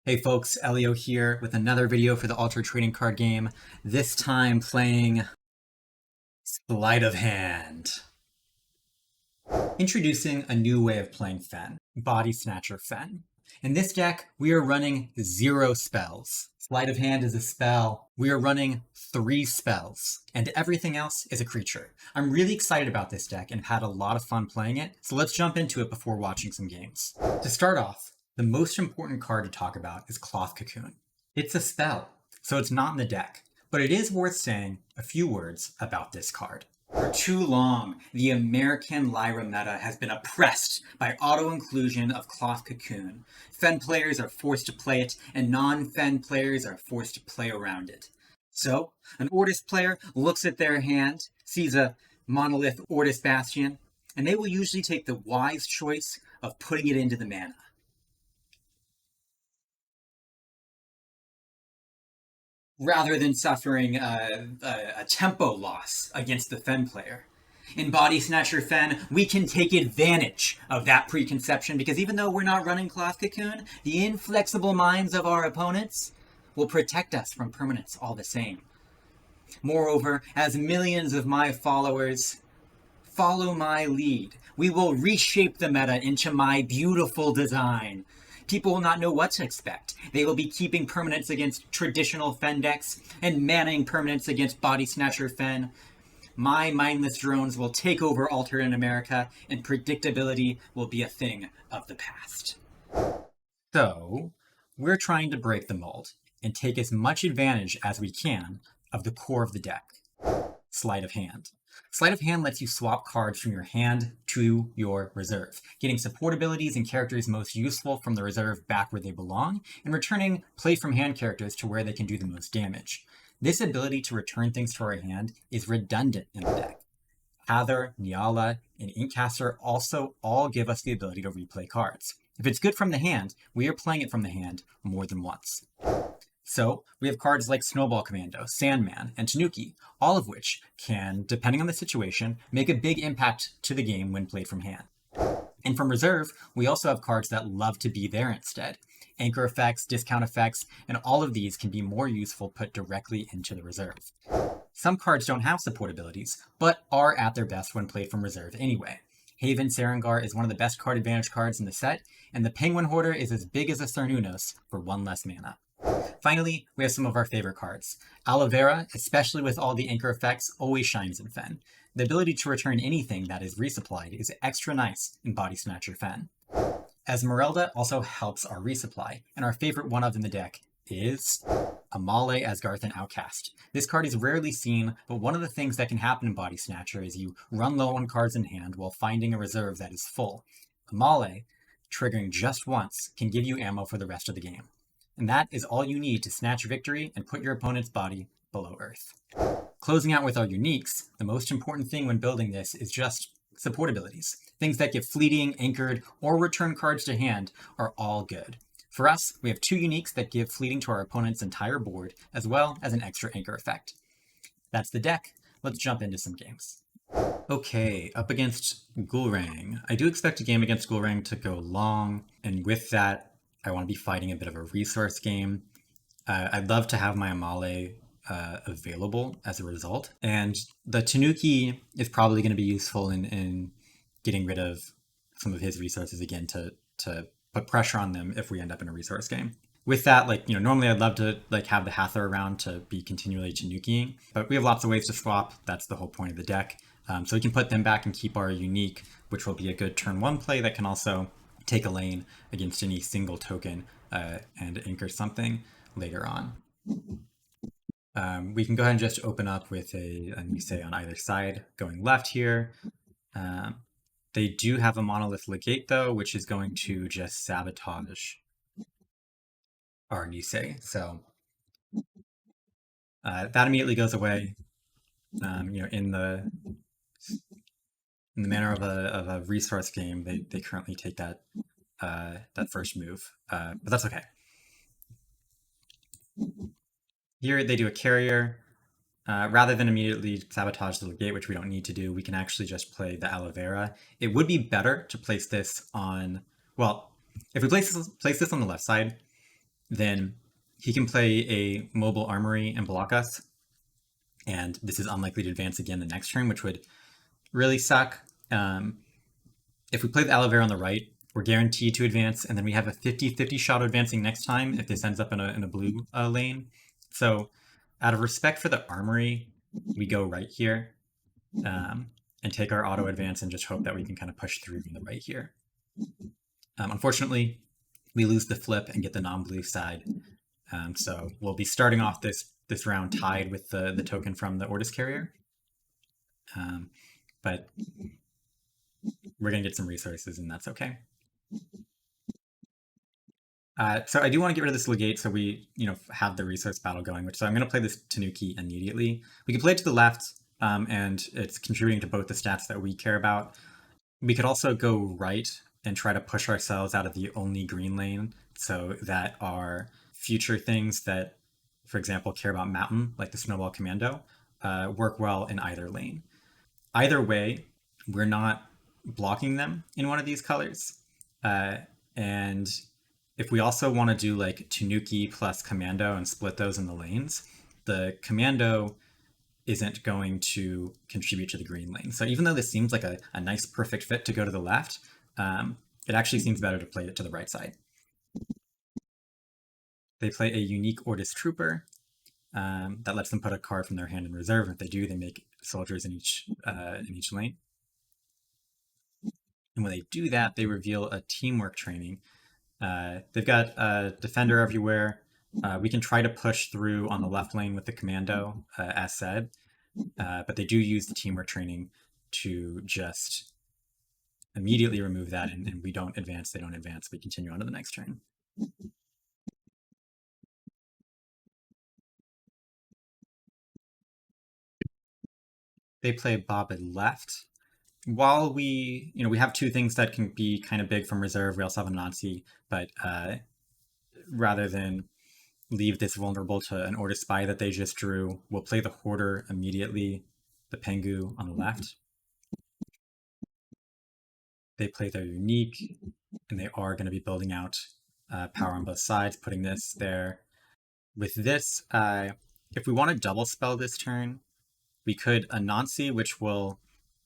Hey folks, Elio here with another video for the Ultra Trading Card Game, this time playing Sleight of Hand. Introducing a new way of playing Fen, Bodysnatcher Fen. In this deck, we are running 0 spells. Sleight of Hand is a spell. We are running 3 spells, and everything else is a creature. I'm really excited about this deck and have had a lot of fun playing it, so let's jump into it before watching some games. To start off, the most important card to talk about is Cloth Cocoon. It's a spell, so it's not in the deck, but it is worth saying a few words about this card. For too long, the American Lyra meta has been oppressed by auto-inclusion of Cloth Cocoon. Fen players are forced to play it, and non-Fen players are forced to play around it. So, an Ortis player looks at their hand, sees a monolith Ortis Bastion, and they will usually take the wise choice of putting it into the mana. Rather than suffering a tempo loss against the Fen player. In Bodysnatcher Fen, we can take advantage of that preconception because even though we're not running Cloth Cocoon, the inflexible minds of our opponents will protect us from permanence all the same. Moreover, as millions of my followers follow my lead, we will reshape the meta into my beautiful design. People will not know what to expect. They will be keeping permanents against traditional Fen decks and manning permanents against Bodysnatcher Fen. My mindless drones will take over alternate America, and predictability will be a thing of the past. So, we're trying to break the mold and take as much advantage as we can of the core of the deck, Sleight of Hand. Sleight of Hand lets you swap cards from your hand to your reserve, getting support abilities and characters most useful from the reserve back where they belong, and returning play from hand characters to where they can do the most damage. This ability to return things to our hand is redundant in the deck. Hather, Nyala, and Inkcaster also all give us the ability to replay cards. If it's good from the hand, we are playing it from the hand more than once. So, we have cards like Snowball Commando, Sandman, and Tanuki, all of which can, depending on the situation, make a big impact to the game when played from hand. And from reserve, we also have cards that love to be there instead. Anchor effects, discount effects, and all of these can be more useful put directly into the reserve. Some cards don't have support abilities, but are at their best when played from reserve anyway. Haven Sarengar is one of the best card advantage cards in the set, and the Penguin Hoarder is as big as a Cernunnos for 1 less mana. Finally, we have some of our favorite cards. Aloe Vera, especially with all the anchor effects, always shines in Fen. The ability to return anything that is resupplied is extra nice in Bodysnatcher Fen. Esmeralda also helps our resupply, and our favorite one of in the deck is Amale Asgarth and Outcast. This card is rarely seen, but one of the things that can happen in Bodysnatcher is you run low on cards in hand while finding a reserve that is full. Amale, triggering just once, can give you ammo for the rest of the game. And that is all you need to snatch victory and put your opponent's body below earth. Closing out with our uniques, the most important thing when building this is just support abilities. Things that give fleeting, anchored, or return cards to hand are all good. For us, we have 2 uniques that give fleeting to our opponent's entire board, as well as an extra anchor effect. That's the deck. Let's jump into some games. Okay, up against Gulrang. I do expect a game against Gulrang to go long, and with that, I want to be fighting a bit of a resource game. I'd love to have my Amale available as a result. And the Tanuki is probably going to be useful in getting rid of some of his resources again to put pressure on them if we end up in a resource game. With that, normally I'd love to have the Hather around to be continually Tanukiing, but we have lots of ways to swap. That's the whole point of the deck. So we can put them back and keep our unique, which will be a good turn 1 play that can also take a lane against any single token and anchor something later on. We can go ahead and just open up with a Nisei on either side going left here. They do have a Monolith Legate though, which is going to just sabotage our Nisei. So that immediately goes away. In the manner of a resource game, they currently take that first move, but that's okay. Here they do a carrier. Rather than immediately sabotage the Legate, which we don't need to do, we can actually just play the Aloe Vera. It would be better to place this on, well, if we place this on the left side, then he can play a mobile armory and block us. And this is unlikely to advance again the next turn, which would really suck. If we play the aloe vera on the right, we're guaranteed to advance, and then we have a 50-50 shot of advancing next time if this ends up in a blue lane. So out of respect for the armory, we go right here and take our auto advance and just hope that we can kind of push through from the right here. Unfortunately, we lose the flip and get the non-blue side. So we'll be starting off this round tied with the token from the Ortis carrier. But we're going to get some resources, and that's okay. So I do want to get rid of this legate so we have the resource battle going, so I'm going to play this Tanuki immediately. We can play it to the left, and it's contributing to both the stats that we care about. We could also go right and try to push ourselves out of the only green lane so that our future things that, for example, care about mountain, like the Snowball Commando, work well in either lane. Either way, we're not blocking them in one of these colors. And if we also want to do like Tanuki plus Commando and split those in the lanes, the Commando isn't going to contribute to the green lane. So even though this seems like a nice perfect fit to go to the left, it actually seems better to play it to the right side. They play a unique Ortis Trooper that lets them put a card from their hand in reserve. If they do, they make soldiers in each lane. And when they do that, they reveal a teamwork training. They've got a defender everywhere. We can try to push through on the left lane with the Commando, as said, but they do use the teamwork training to just immediately remove that, and we don't advance, they don't advance, we continue on to the next turn. They play Bob at left. While we have two things that can be kind of big from reserve, we also have a Nazi, but rather than leave this vulnerable to an Ortis Spy that they just drew, we'll play the Hoarder immediately, the Pengu on the left. They play their unique, and they are going to be building out power on both sides, putting this there. With this, if we want to double spell this turn, we could Anansi, which will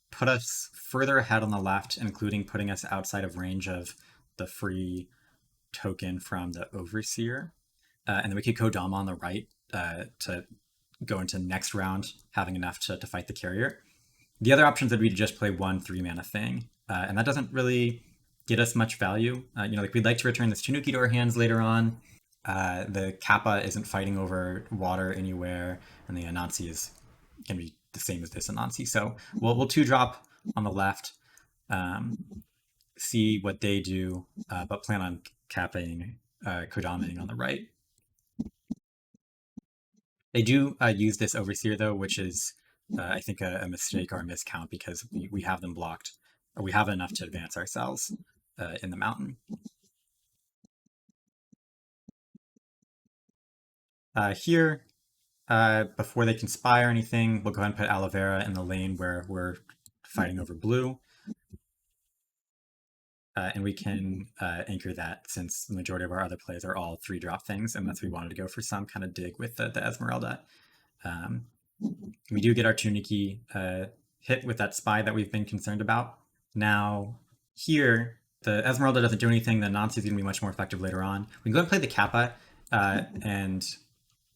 put us further ahead on the left, including putting us outside of range of the free token from the Overseer. And then we could Kodama on the right to go into next round, having enough to fight the carrier. The other options would be to just play 1 3-mana thing, and that doesn't really get us much value. Like we'd like to return this Tanuki to our hands later on. The Kappa isn't fighting over water anywhere, and the Anansi is going to be the same as this Anansi. So we'll 2-drop on the left, see what they do, but plan on capping Kodamaing on the right. They do use this Overseer, though, which is, I think, a mistake or a miscount because we have them blocked, or we have enough to advance ourselves in the mountain. Here, before they can spy or anything, we'll go ahead and put aloe vera in the lane where we're fighting over blue. And we can anchor that since the majority of our other plays are all 3-drop things, unless we wanted to go for some kind of dig with the Esmeralda. We do get our Tanuki hit with that spy that we've been concerned about. Now, here, the Esmeralda doesn't do anything. The Nancy is going to be much more effective later on. We can go and play the Kappa, and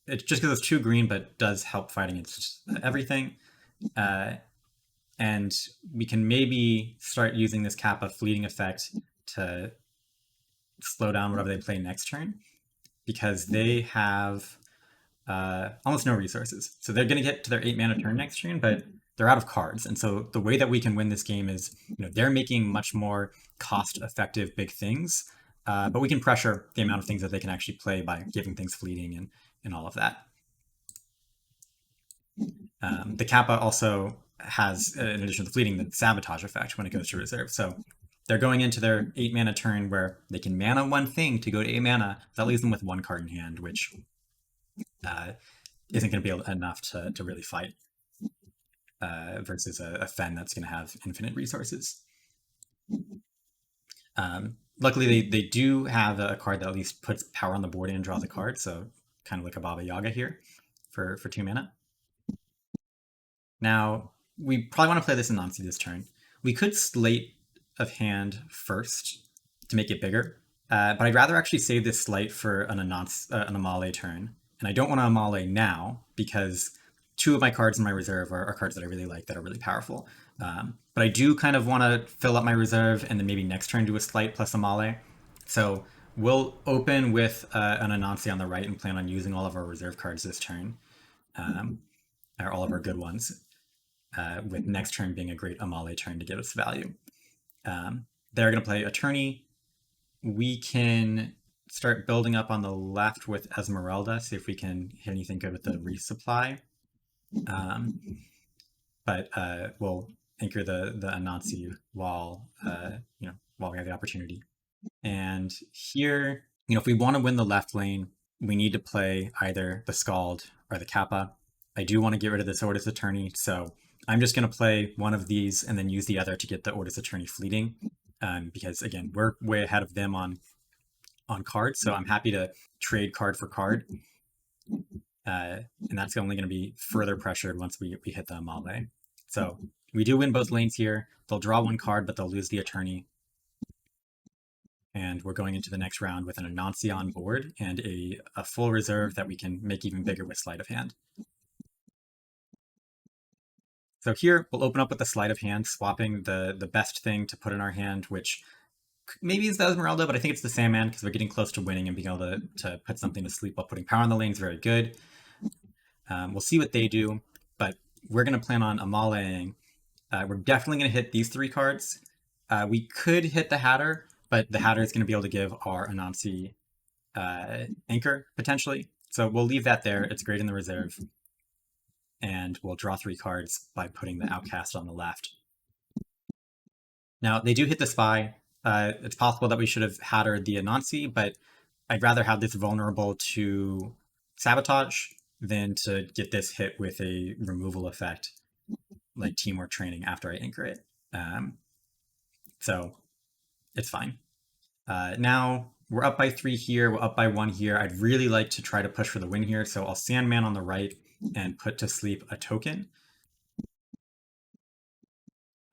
it just because it's 2 green, but does help fighting against everything. And we can maybe start using this Kappa fleeting effect to slow down whatever they play next turn, because they have almost no resources. So they're going to get to their 8-mana turn next turn, but they're out of cards. And so the way that we can win this game is, they're making much more cost-effective big things, but we can pressure the amount of things that they can actually play by giving things fleeting and all of that. The Kappa also has, in addition to the fleeting, the sabotage effect when it goes to reserve. So they're going into their 8-mana turn where they can mana 1 thing to go to 8 mana. That leaves them with 1 card in hand, which isn't going to be enough to really fight versus a Fen that's going to have infinite resources. luckily they do have a card that at least puts power on the board and draws a card, so kind of like a Baba Yaga here for 2 mana. Now, we probably want to play this Anansi this turn. We could Slate of Hand first to make it bigger, but I'd rather actually save this Slight for an Amale turn. And I don't want to Amale now because 2 of my cards in my reserve are cards that I really like that are really powerful. But I do kind of want to fill up my reserve and then maybe next turn do a Slight plus Amale. So we'll open with an Anansi on the right and plan on using all of our reserve cards this turn, or all of our good ones. With next turn being a great Amale turn to give us value. They're going to play Attorney. We can start building up on the left with Esmeralda, see if we can hit anything good with the resupply. But we'll anchor the Anansi while while we have the opportunity. And here, if we want to win the left lane, we need to play either the Scald or the Kappa. I do want to get rid of this Ortis Attorney, so I'm just going to play one of these and then use the other to get the Ortis Attorney fleeting, because again, we're way ahead of them on cards, so I'm happy to trade card for card, and that's only going to be further pressured once we hit the Amale. So we do win both lanes here. They'll draw 1 card, but they'll lose the Attorney. And we're going into the next round with an Anansi on board and a full reserve that we can make even bigger with Sleight of Hand. So here, we'll open up with the Sleight of Hand, swapping the best thing to put in our hand, which maybe is the Esmeralda, but I think it's the Sandman because we're getting close to winning and being able to put something to sleep while putting power on the lane is very good. We'll see what they do, but we're going to plan on Amaleing. We're definitely going to hit these 3 cards. We could hit the Hatter, but the Hatter is going to be able to give our Anansi anchor, potentially. So we'll leave that there. It's great in the reserve. And we'll draw 3 cards by putting the Outcast on the left. Now, they do hit the Spy. It's possible that we should have Hattered the Anansi, but I'd rather have this vulnerable to Sabotage than to get this hit with a removal effect, like Teamwork Training, after I anchor it. So it's fine. Now, we're up by 3 here, we're up by 1 here. I'd really like to try to push for the win here, so I'll Sandman on the right and put to sleep a token.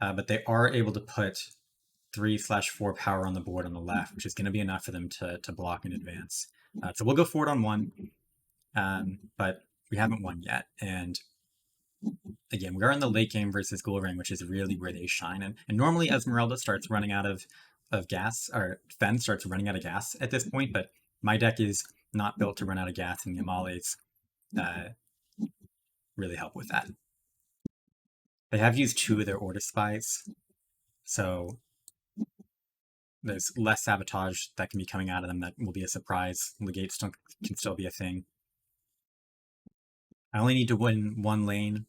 But they are able to put 3/4 power on the board on the left, which is going to be enough for them to block in advance. So we'll go forward on 1, but we haven't won yet. And again, we are in the late game versus Gulrang, which is really where they shine. And normally Esmeralda starts running out of gas, or Fen starts running out of gas at this point, but my deck is not built to run out of gas, and the Amales really help with that. They have used 2 of their Ortis Spies, so there's less Sabotage that can be coming out of them that will be a surprise. Legate can still be a thing. I only need to win 1 lane,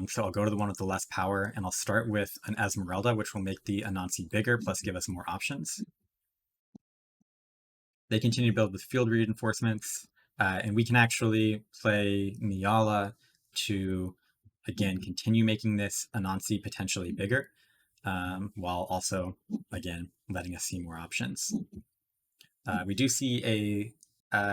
so I'll go to the one with the less power, and I'll start with an Esmeralda, which will make the Anansi bigger, plus give us more options. They continue to build with field reinforcements, and we can actually play Nyala to, again, continue making this Anansi potentially bigger, while also, again, letting us see more options. We do see a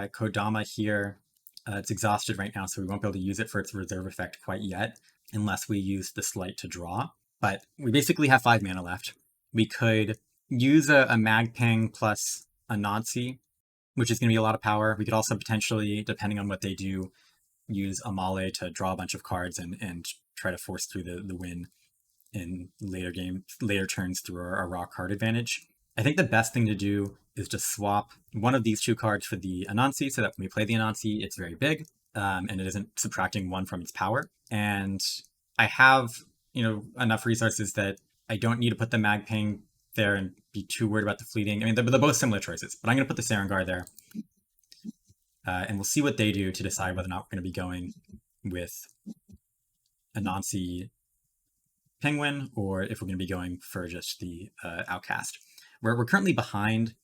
Kodama here. It's exhausted right now, so we won't be able to use it for its reserve effect quite yet, unless we use the Slight to draw. But we basically have 5 mana left. We could use a Magpang plus Anansi, which is going to be a lot of power. We could also potentially, depending on what they do, use Amale to draw a bunch of cards and try to force through the win in later turns through our raw card advantage. I think the best thing to do is just swap one of these 2 cards for the Anansi, so that when we play the Anansi, it's very big, and it isn't subtracting 1 from its power. And I have, enough resources that I don't need to put the Magpang there and be too worried about the fleeting. I mean, they're both similar choices, but I'm going to put the Sarengar there. And we'll see what they do to decide whether or not we're going to be going with Anansi Penguin, or if we're going to be going for just the Outcast. We're currently behind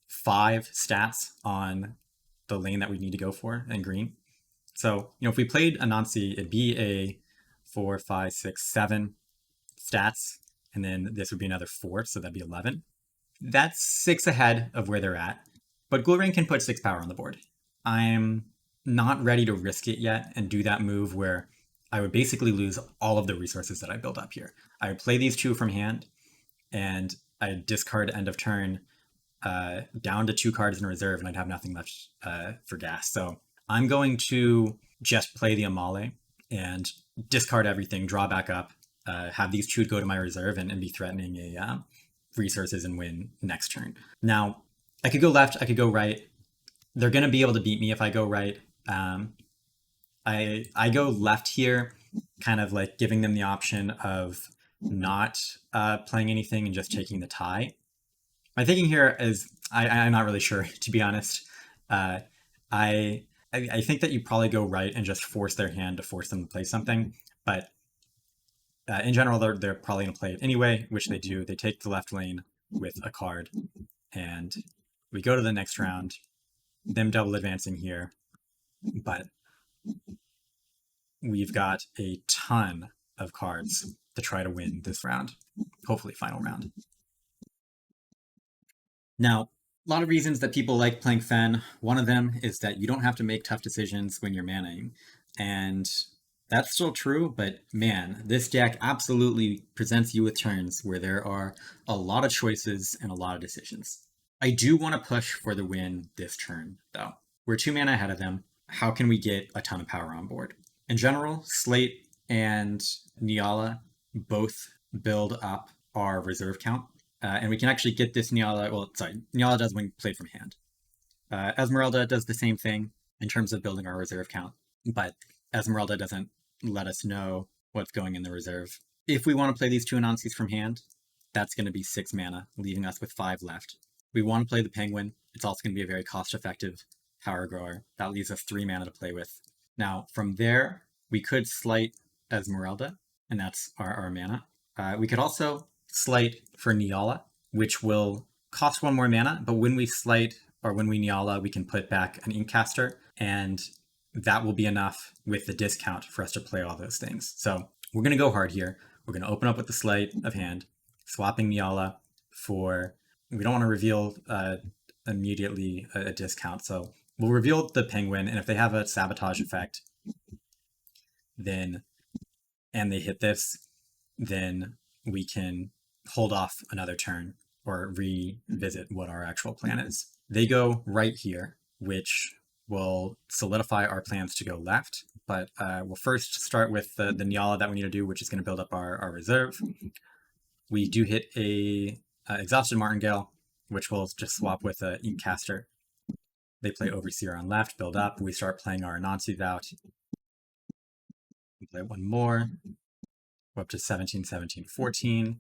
5 stats on the lane that we need to go for in green. So, if we played Anansi, it'd be a 4, 5, 6, 7 stats, and then this would be another 4, so that'd be 11. That's 6 ahead of where they're at, but Gulrang can put 6 power on the board. I'm not ready to risk it yet and do that move where I would basically lose all of the resources that I build up here. I would play these 2 from hand, and I'd discard end of turn down to 2 cards in reserve, and I'd have nothing left for gas. So I'm going to just play the Amale and discard everything, draw back up, have these 2 go to my reserve, and be threatening a resources and win next turn. Now, I could go left, I could go right. They're going to be able to beat me if I go right. I go left here, kind of like giving them the option of not playing anything and just taking the tie. My thinking here is I'm not really sure, to be honest. I think that you probably go right and just force their hand to force them to play something, but in general, they're probably going to play it anyway, which they do. They take the left lane with a card, and we go to the next round, them double advancing here, but we've got a ton of cards to try to win this round, hopefully final round. Now, a lot of reasons that people like playing Fen. One of them is that you don't have to make tough decisions when you're manaing, and that's still true, but man, this deck absolutely presents you with turns where there are a lot of choices and a lot of decisions. I do want to push for the win this turn, though. We're 2 mana ahead of them. How can we get a ton of power on board? In general, Slate and Niala both build up our reserve count, and we can actually get this Niala. Well, sorry, Niala does when played from hand. Esmeralda does the same thing in terms of building our reserve count, but Esmeralda doesn't let us know what's going in the reserve. If we want to play these 2 Anansis from hand, that's going to be 6 mana, leaving us with 5 left. We want to play the Penguin. It's also going to be a very cost-effective power grower. That leaves us 3 mana to play with. Now, from there, we could slight Esmeralda, and that's our mana. We could also slight for Niala, which will cost 1 more mana, but when we slight or when we Niala, we can put back an Inkcaster, and that will be enough with the discount for us to play all those things. So we're going to go hard here. We're going to open up with the sleight of hand, swapping Niala for... We don't want to reveal immediately a discount, so we'll reveal the Penguin, and if they have a sabotage effect, then and they hit this, then we can hold off another turn or revisit what our actual plan is. They go right here, which will solidify our plans to go left, but we'll first start with the Niala that we need to do, which is going to build up our reserve. We do hit a Exhausted Martingale, which will just swap with an Inkcaster. They play Overseer on left, build up. We start playing our Anansi out. We play 1 more. Go up to 17, 17, 14.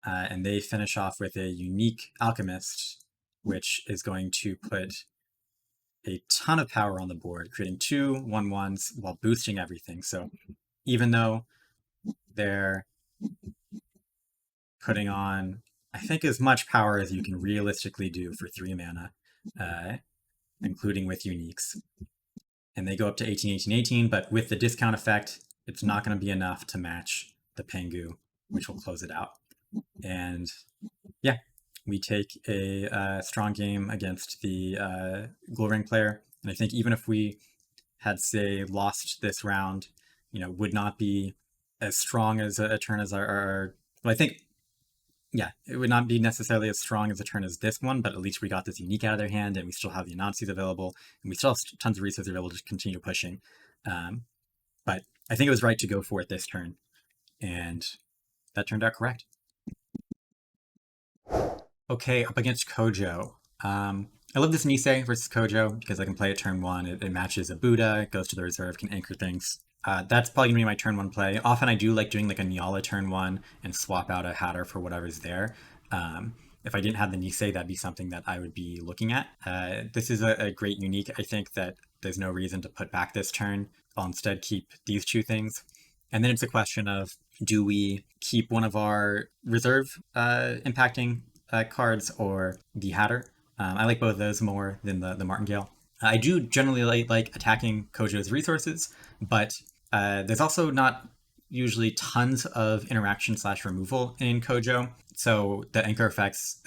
And they finish off with a unique Alchemist, which is going to put a ton of power on the board, creating 2 1/1s while boosting everything. So even though they're putting on, I think, as much power as you can realistically do for 3 mana, including with uniques. And they go up to 18, 18, 18, but with the discount effect, it's not going to be enough to match the Pengu, which will close it out. And yeah, we take a strong game against the Gulrang player. And I think even if we had, say, lost this round, would not be as strong as a turn as our well, I think, yeah, it would not be necessarily as strong as a turn as this one, but at least we got this unique out of their hand, and we still have the Anansis available, and we still have tons of resources available to continue pushing. But I think it was right to go for it this turn, and that turned out correct. Okay, up against Kojo. I love this Nisei versus Kojo because I can play it turn 1. It matches a Buddha, it goes to the reserve, can anchor things. That's probably going to be my turn 1 play. Often I do like doing like a Niala turn 1 and swap out a Hatter for whatever's there. If I didn't have the Nisei, that'd be something that I would be looking at. This is a great unique. I think that there's no reason to put back this turn. I'll instead keep these 2 things. And then it's a question of, do we keep one of our reserve impacting cards or the Hatter? I like both of those more than the Martingale. I do generally like attacking Kojo's resources, but there's also not usually tons of interaction / removal in Kojo. So the anchor effects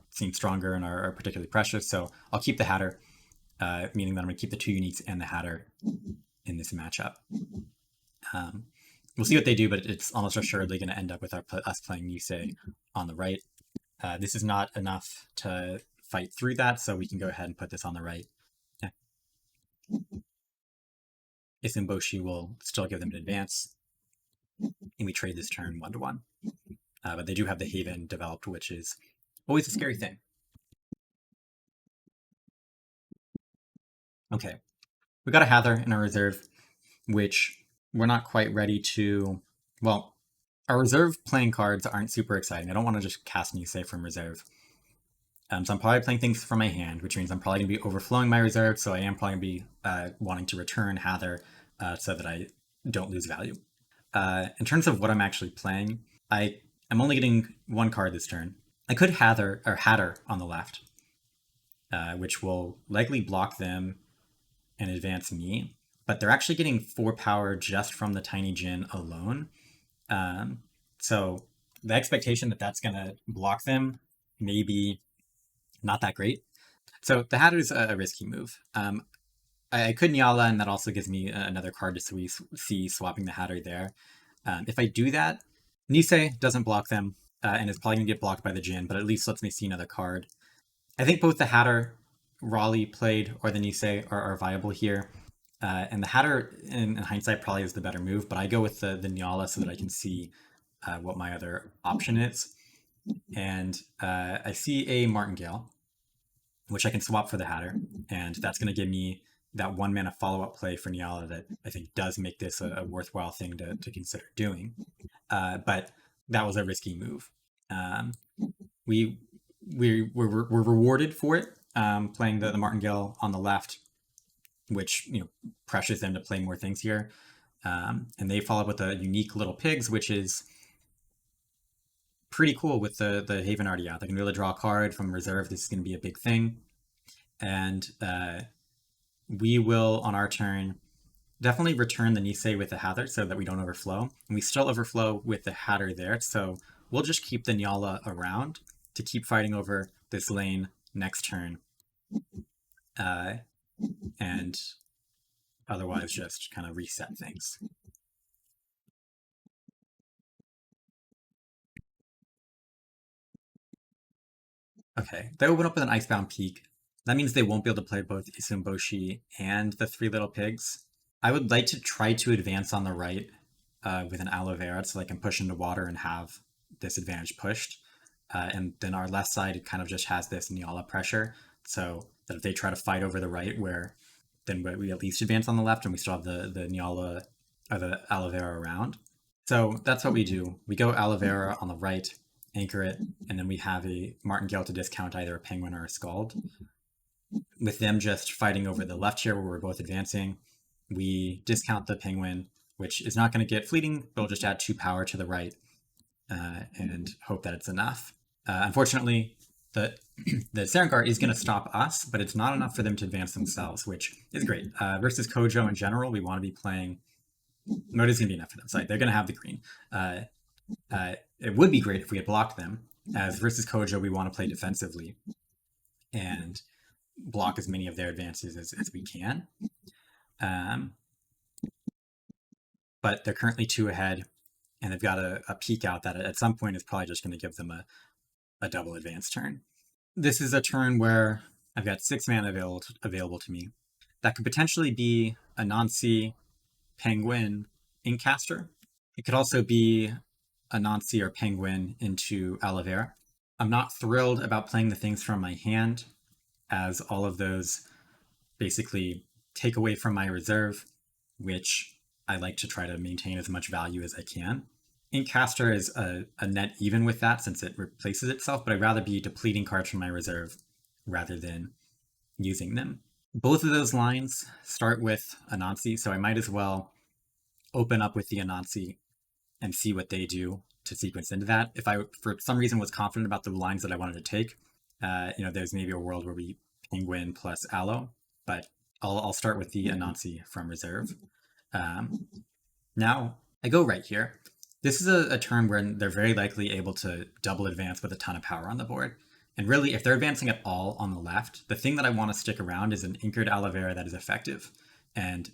seem stronger and are particularly precious. So I'll keep the Hatter, meaning that I'm going to keep the 2 uniques and the Hatter in this matchup. We'll see what they do, but it's almost assuredly going to end up with us playing Nisei on the right. This is not enough to fight through that, so we can go ahead and put this on the right. Yeah. Isumboshi will still give them an advance, and we trade this turn 1-1. But they do have the Haven developed, which is always a scary thing. Okay, we got a Hather in our reserve, which we're not quite ready to... Well, our reserve playing cards aren't super exciting. I don't want to just cast Nisei from reserve. So I'm probably playing things from my hand, which means I'm probably going to be overflowing my reserve, so I am probably going to be wanting to return Hather so that I don't lose value. In terms of what I'm actually playing, I'm only getting 1 card this turn. I could Hatter on the left, which will likely block them and advance me, but they're actually getting 4 power just from the Tiny Djinn alone. So the expectation that that's going to block them may be not that great. So the Hatter's a risky move. I could Nyala, and that also gives me another card to see swapping the Hatter there. If I do that, Nisei doesn't block them, and is probably going to get blocked by the Djinn, but at least lets me see another card. I think both the Hatter Raleigh played or the Nisei are viable here. And the Hatter, in hindsight, probably is the better move, but I go with the Nyala so that I can see what my other option is. And I see a Martingale, which I can swap for the Hatter, and that's going to give me that 1 mana follow-up play for Nyala that I think does make this a worthwhile thing to consider doing. But that was a risky move. We're rewarded for it, playing the Martingale on the left, which pressures them to play more things here. And they follow up with a unique Little Pigs, which is pretty cool with the Haven already out. They can really draw a card from reserve. This is going to be a big thing. And we will, on our turn, definitely return the Nisei with the Hatter so that we don't overflow. And we still overflow with the Hatter there, so we'll just keep the Nyala around to keep fighting over this lane next turn. And otherwise just kind of reset things. Okay, they open up with an Icebound Peak. That means they won't be able to play both Isumboshi and the 3 Little Pigs. I would like to try to advance on the right with an Aloe Vera so I can push into water and have this advantage pushed. And then our left side kind of just has this Nyala pressure, so that if they try to fight over the right, then we at least advance on the left and we still have the Nyala or the Aloe Vera around. So that's what we do. We go Aloe Vera on the right, anchor it, and then we have a Martingale to discount either a Penguin or a Scald. With them just fighting over the left here where we're both advancing, we discount the Penguin, which is not going to get fleeting, but we'll just add 2 power to the right and hope that it's enough. Unfortunately, the Serengar is going to stop us, but it's not enough for them to advance themselves, which is great. Versus Kojo in general, we want to be playing... Mode is going to be enough for them. So they're going to have the green. It would be great if we had blocked them. As versus Kojo, we want to play defensively and block as many of their advances as we can. But they're currently 2 ahead, and they've got a peek out that at some point is probably just going to give them a double advance turn. This is a turn where I've got 6 mana available to me. That could potentially be a Nancy, Penguin, Inkcaster. It could also be a Nancy or Penguin into Aloe Vera. I'm not thrilled about playing the things from my hand, as all of those basically take away from my reserve, which I like to try to maintain as much value as I can. Inkcaster is a net even with that since it replaces itself, but I'd rather be depleting cards from my reserve rather than using them. Both of those lines start with Anansi, so I might as well open up with the Anansi and see what they do to sequence into that. If I, for some reason, was confident about the lines that I wanted to take, there's maybe a world where we Penguin plus Aloe, but I'll start with the Anansi from reserve. Now, I go right here. This is a turn where they're very likely able to double advance with a ton of power on the board. And really, if they're advancing at all on the left, the thing that I want to stick around is an anchored aloe vera that is effective. And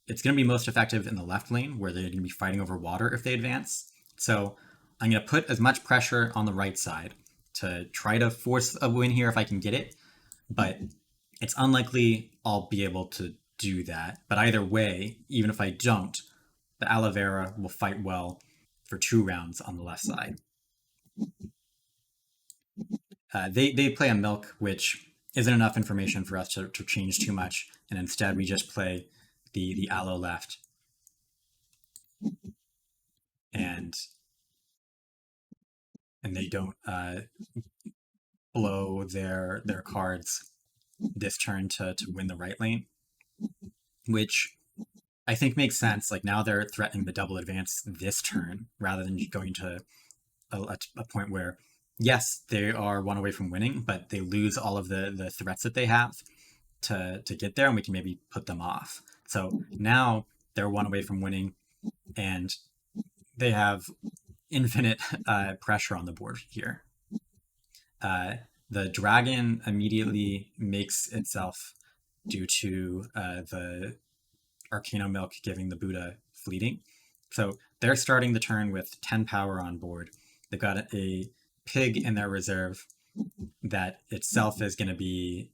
it's going to be most effective in the left lane, where they're going to be fighting over water if they advance. So I'm going to put as much pressure on the right side to try to force a win here if I can get it. But it's unlikely I'll be able to do that. But either way, even if I don't, the aloe vera will fight well for 2 rounds on the left side. They play a milk, which isn't enough information for us to change too much, and instead we just play the aloe left, and they don't blow their cards this turn to win the right lane, which I think makes sense. Like, now they're threatening the double advance this turn rather than going to a point where, yes, they are one away from winning, but they lose all of the threats that they have to get there, and we can maybe put them off. So now they're one away from winning, and they have infinite pressure on the board here. The dragon immediately makes itself due to the Arcano Milk giving the Buddha fleeting. So they're starting the turn with 10 power on board. They've got a pig in their reserve that itself is going to be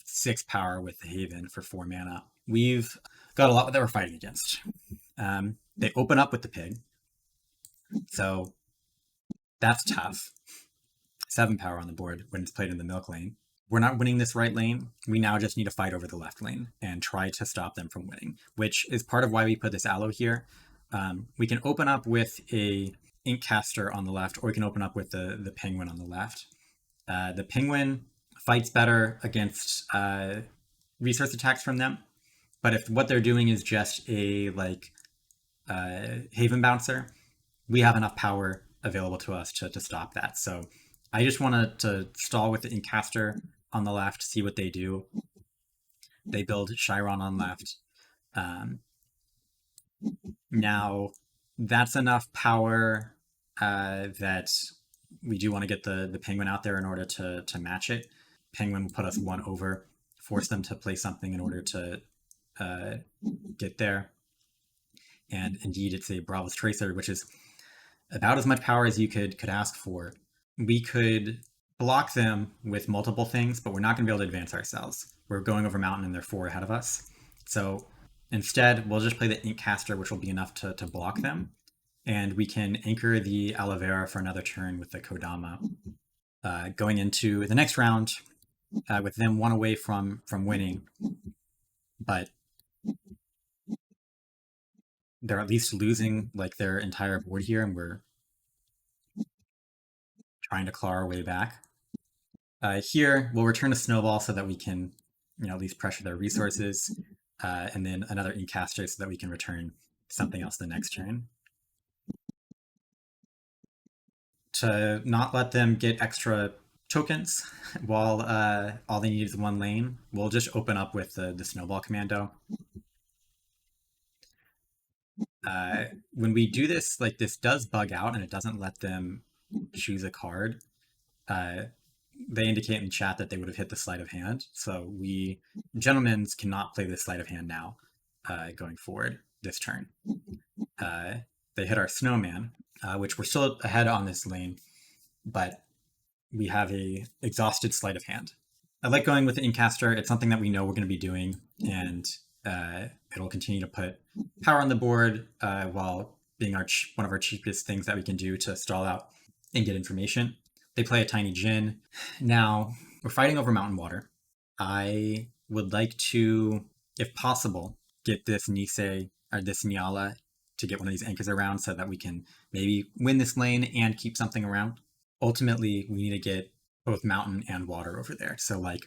6 power with the Haven for 4 mana. We've got a lot that we're fighting against. They open up with the pig, so that's tough. 7 power on the board when it's played in the milk lane. We're not winning this right lane. We now just need to fight over the left lane and try to stop them from winning, which is part of why we put this aloe here. We can open up with a Inkcaster on the left, or we can open up with the penguin on the left. The penguin fights better against resource attacks from them, but if what they're doing is just a Haven bouncer, we have enough power available to us to stop that. So I just wanted to stall with the Inkcaster on the left, see what they do. They build Chiron on left. Now, that's enough power that we do want to get the penguin out there in order to match it. Penguin will put us 1 over, force them to play something in order to get there. And indeed, it's a Bravos Tracer, which is about as much power as you could ask for. We could block them with multiple things, but we're not going to be able to advance ourselves. We're going over mountain and they're 4 ahead of us. So instead, we'll just play the Inkcaster, which will be enough to block them. And we can anchor the aloe vera for another turn with the Kodama. Going into the next round, with them 1 away from winning, but they're at least losing their entire board here, and we're trying to claw our way back. Here, we'll return a Snowball so that we can, at least pressure their resources, and then another Inkcaster so that we can return something else the next turn. To not let them get extra tokens while all they need is 1 lane, we'll just open up with the Snowball Commando. When we do this, this does bug out and it doesn't let them choose a card. They indicate in the chat that they would have hit the sleight of hand. So we, gentlemen, cannot play this sleight of hand now going forward this turn. They hit our snowman, which we're still ahead on this lane, but we have a exhausted sleight of hand. I like going with the Inkcaster. It's something that we know we're going to be doing, and it'll continue to put power on the board while being one of our cheapest things that we can do to stall out and get information. They play a tiny Djinn. Now, we're fighting over mountain water. I would like to, if possible, get this Nisei or this Niala to get one of these anchors around so that we can maybe win this lane and keep something around. Ultimately, we need to get both mountain and water over there. So a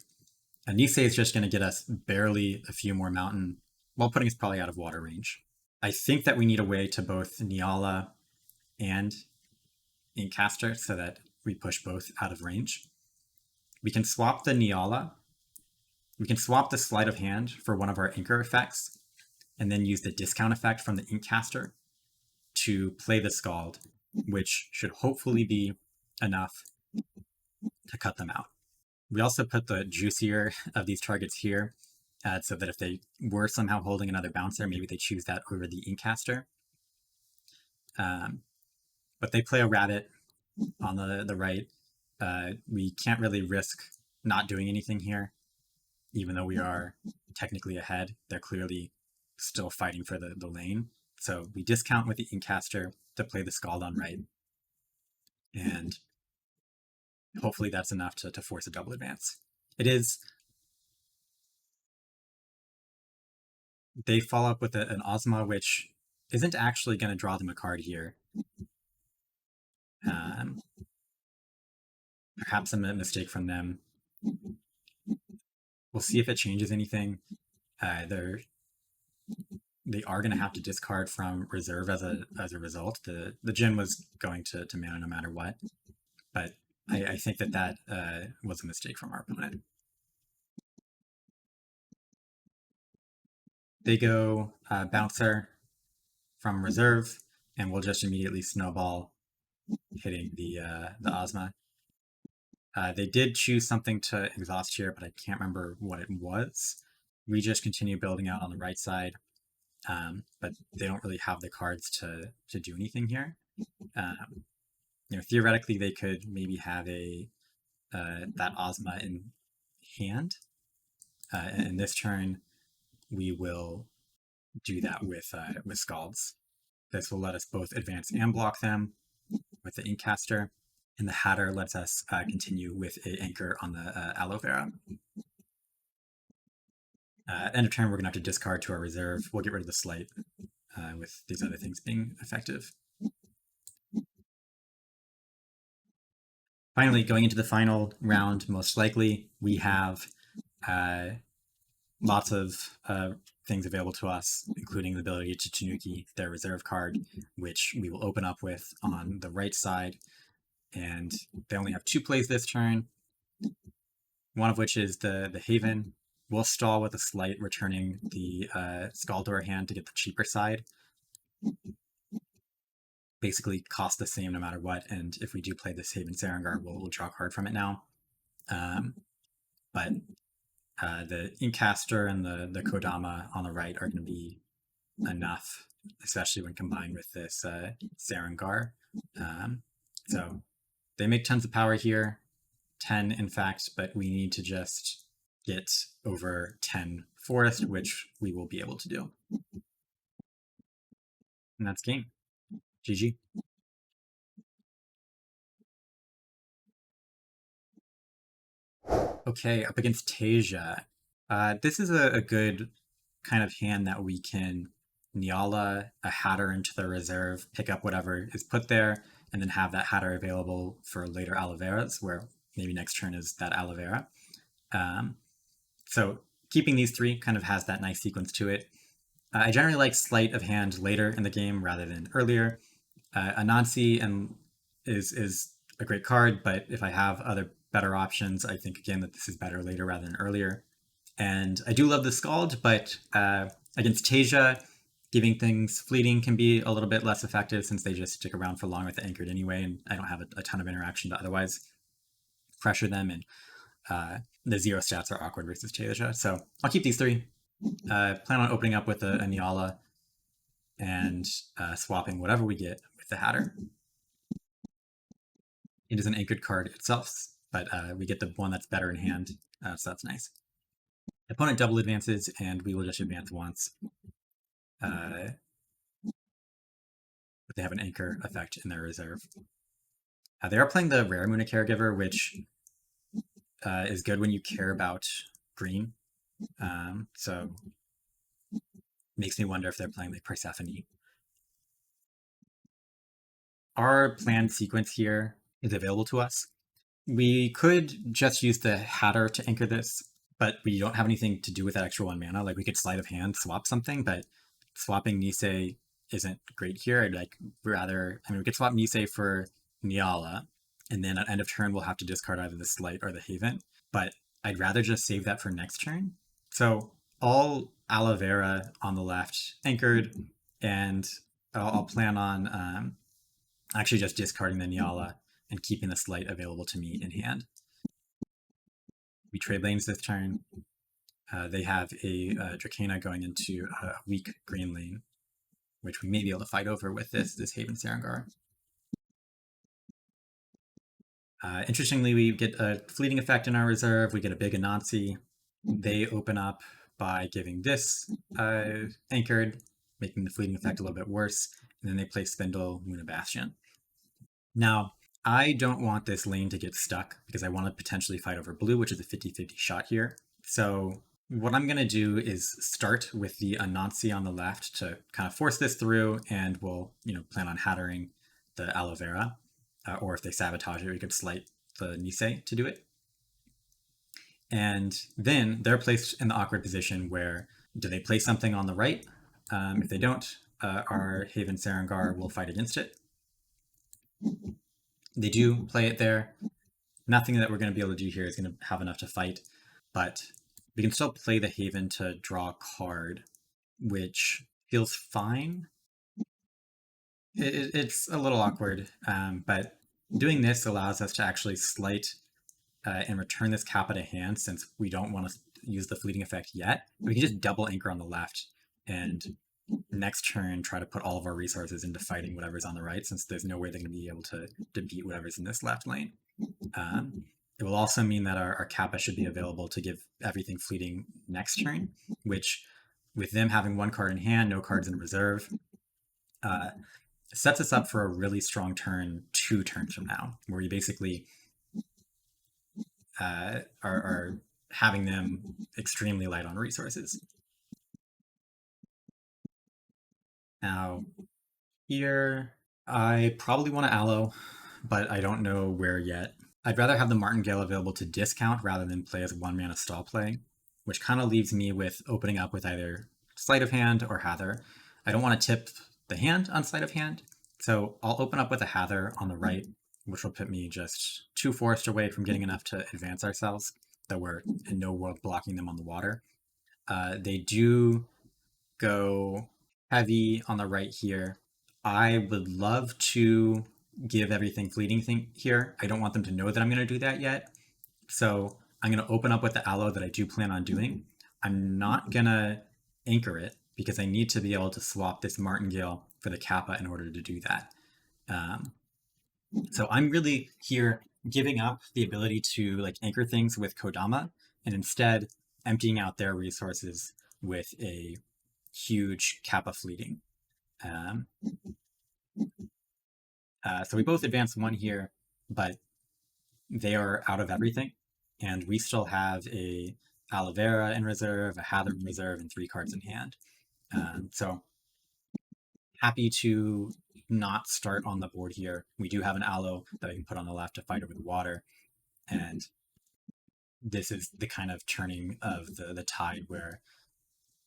Nisei is just going to get us barely a few more mountain while putting us probably out of water range. I think that we need a way to both Niala and Inkcaster so that we push both out of range. We can swap the Niala. We can swap the sleight of hand for one of our anchor effects, and then use the discount effect from the Inkcaster to play the Scald, which should hopefully be enough to cut them out. We also put the juicier of these targets here, so that if they were somehow holding another bouncer, maybe they choose that over the Inkcaster. But they play a rabbit on the right. We can't really risk not doing anything here, even though we are technically ahead. They're clearly still fighting for the lane. So we discount with the Inkcaster to play the Scald on right. And hopefully that's enough to force a double advance. It is. They follow up with an Ozma, which isn't actually going to draw them a card here. Perhaps a mistake from them. We'll see if it changes anything. They are going to have to discard from reserve as a result. The Jin was going to mana no matter what, but I think that was a mistake from our opponent. They go bouncer from reserve, and we'll just immediately snowball, hitting the Ozma. They did choose something to exhaust here, but I can't remember what it was. We just continue building out on the right side, but they don't really have the cards to do anything here. Theoretically, they could maybe have that Ozma in hand. And this turn, we will do that with Scalds. This will let us both advance and block them with the Inkcaster, and the Hatter lets us continue with an Anchor on the Aloe Vera. End of turn, we're going to have to discard to our reserve. We'll get rid of the Slight with these other things being effective. Finally, going into the final round, most likely, we have lots of things available to us, including the ability to Tanuki their reserve card, which we will open up with on the right side. And they only have 2 plays this turn, one of which is the Haven. We'll stall with a Slight, returning the Scald to our hand to get the cheaper side. Basically cost the same no matter what, and if we do play this Haven Sarengar, we'll draw a card from it now. But the Inkcaster and the Kodama on the right are going to be enough, especially when combined with this Sarengar. So they make tons of power here, 10 in fact, but we need to just get over 10 forest, which we will be able to do. And that's game. GG. Okay, up against Teija. This is a good kind of hand that we can Nyala a Hatter into the reserve, pick up whatever is put there, and then have that Hatter available for later Aloe Veras, where maybe next turn is that Aloe Vera. So keeping these 3 kind of has that nice sequence to it. I generally like Sleight of Hand later in the game rather than earlier. Anansi is a great card, but if I have other better options, I think again that this is better later rather than earlier. And I do love the Scald, but against Teija, giving things fleeting can be a little bit less effective since they just stick around for long with the Anchored anyway, and I don't have a ton of interaction to otherwise pressure them, and the 0 stats are awkward versus Teija. So I'll keep these 3. Plan on opening up with a Nyala and swapping whatever we get with the Hatter. It is an anchored card itself, but we get the one that's better in hand, so that's nice. Opponent double advances, and we will just advance once. But they have an anchor effect in their reserve. They are playing the Rare Muna Caregiver, which is good when you care about green. So makes me wonder if they're playing like Persephone. Our planned sequence here is available to us. We could just use the Hatter to anchor this, but we don't have anything to do with that extra 1 mana. Like we could Sleight of Hand, swap something, but swapping Nisei isn't great here. I'd we could swap Nisei for Nyala, and then at end of turn we'll have to discard either the Slight or the Haven, but I'd rather just save that for next turn. So all Aloe Vera on the left anchored, and I'll plan on actually just discarding the Nyala and keeping the Slight available to me in hand. We trade lanes this turn. They have a Dracana going into a weak green lane, which we may be able to fight over with this Haven Sarengar. Interestingly, we get a fleeting effect in our reserve. We get a big Anansi. They open up by giving this anchored, making the fleeting effect a little bit worse. And then they play Spindle, Luna Bastion. Now, I don't want this lane to get stuck because I want to potentially fight over blue, which is a 50-50 shot here. So what I'm going to do is start with the Anansi on the left to kind of force this through, and we'll plan on hattering the aloe vera. Or if they sabotage it, we could slight the Nisei to do it. And then they're placed in the awkward position where do they play something on the right? If they don't, our Haven Sarengar will fight against it. They do play it there. Nothing that we're going to be able to do here is going to have enough to fight, but we can still play the Haven to draw a card, which feels fine. It's a little awkward, but doing this allows us to actually slight and return this Kappa to hand, since we don't want to use the fleeting effect yet. We can just double anchor on the left and next turn try to put all of our resources into fighting whatever's on the right, since there's no way they're going to be able to beat whatever's in this left lane. It will also mean that our Kappa should be available to give everything fleeting next turn, which, with them having one card in hand, no cards in reserve, sets us up for a really strong turn 2 turns from now, where we basically are having them extremely light on resources. Now, here, I probably want to aloe, but I don't know where yet. I'd rather have the Martingale available to discount rather than play as 1-mana stall play, which kind of leaves me with opening up with either Sleight of Hand or Hather. I don't want to tip the hand on Sleight of Hand, so I'll open up with a Hather on the right, which will put me just 2 forest away from getting enough to advance ourselves, though we're in no world blocking them on the water. They do go heavy on the right here. I would love to give everything fleeting thing here. I don't want them to know that I'm going to do that yet. So I'm going to open up with the aloe that I do plan on doing. I'm not going to anchor it because I need to be able to swap this Martingale for the Kappa in order to do that. So I'm really here giving up the ability to anchor things with Kodama and instead emptying out their resources with a huge Kappa fleeting. So we both advance 1 here, but they are out of everything, and we still have a aloe vera in reserve, a Hather in reserve, and 3 cards in hand. So happy to not start on the board here. We do have an aloe that I can put on the left to fight over the water, and this is the kind of turning of the tide where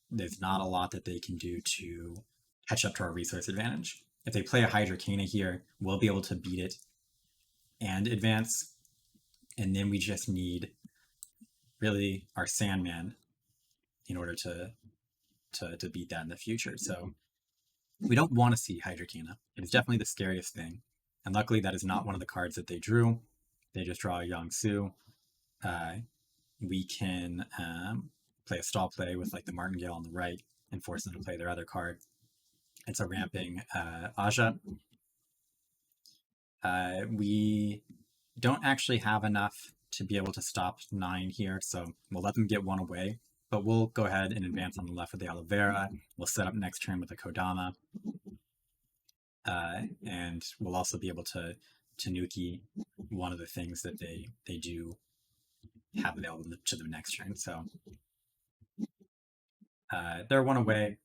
there's not a lot that they can do to catch up to our resource advantage. If they play a Hydrocana here, we'll be able to beat it and advance, and then we just need really our Sandman in order to beat that in the future. So we don't want to see Hydrocana. It is definitely the scariest thing, and luckily that is not one of the cards that they drew. They just draw a Yangsu. We can play a stall play with the Martingale on the right and force them to play their other card. It's a ramping Aja. We don't actually have enough to be able to stop 9 here, so we'll let them get 1 away, but we'll go ahead and advance on the left with the aloe vera. We'll set up next turn with the Kodama, and we'll also be able to Tanuki one of the things that they do have available to them next turn. So they're 1 away,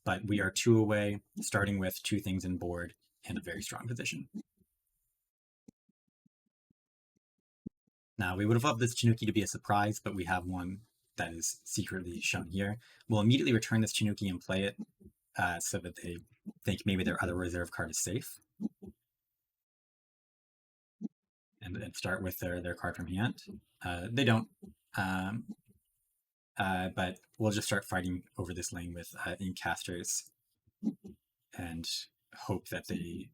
but we are 2 away, starting with 2 things in board and a very strong position. Now, we would have loved this Tanuki to be a surprise, but we have one that is secretly shown here. We'll immediately return this Tanuki and play it so that they think maybe their other reserve card is safe. And start with their card from hand. They don't, but we'll just start fighting over this lane with Inkcasters and hope that they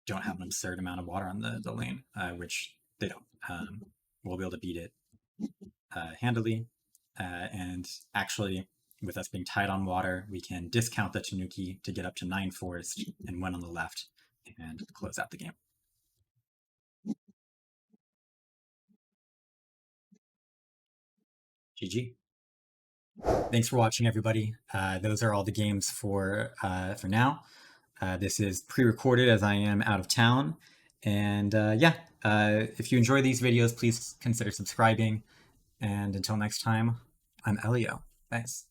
don't have an absurd amount of water on the lane, which they don't. We'll be able to beat it handily. And actually, with us being tight on water, we can discount the Tanuki to get up to 9 forest and 1 on the left and close out the game. GG. Thanks for watching, everybody. Those are all the games for now. This is pre-recorded as I am out of town. And yeah, if you enjoy these videos, please consider subscribing. And until next time, I'm Elio. Thanks.